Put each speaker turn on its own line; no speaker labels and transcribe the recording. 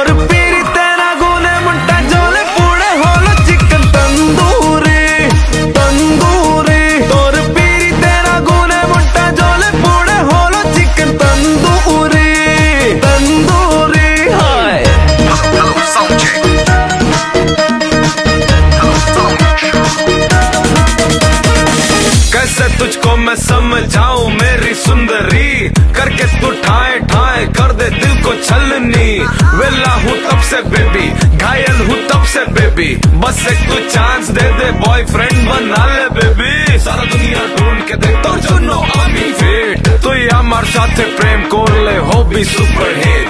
तोर पीरी तेरा गुने मुंटा जोले पूड़े होलो चिकन तंदूरी तंदूरी तोर पीरी तेरा गुने मुंटा जोले पूड़े होलो चिकन तंदूरी तंदूरी हाय कैसे तुझको मैं समझाऊं मेरी सुंदरी करके तू ठाए ठाए कर दे दिल को छलनी वेला हूँ तब से बेबी घायल हूँ तब से बेबी बस एक तू चांस दे दे बॉयफ्रेंड बना ले बेबी सारा दुनिया ढूंढ के देख तो जो नो आई एम फिट तू আমার সাথে প্রেম করলে হবি সুপার হিট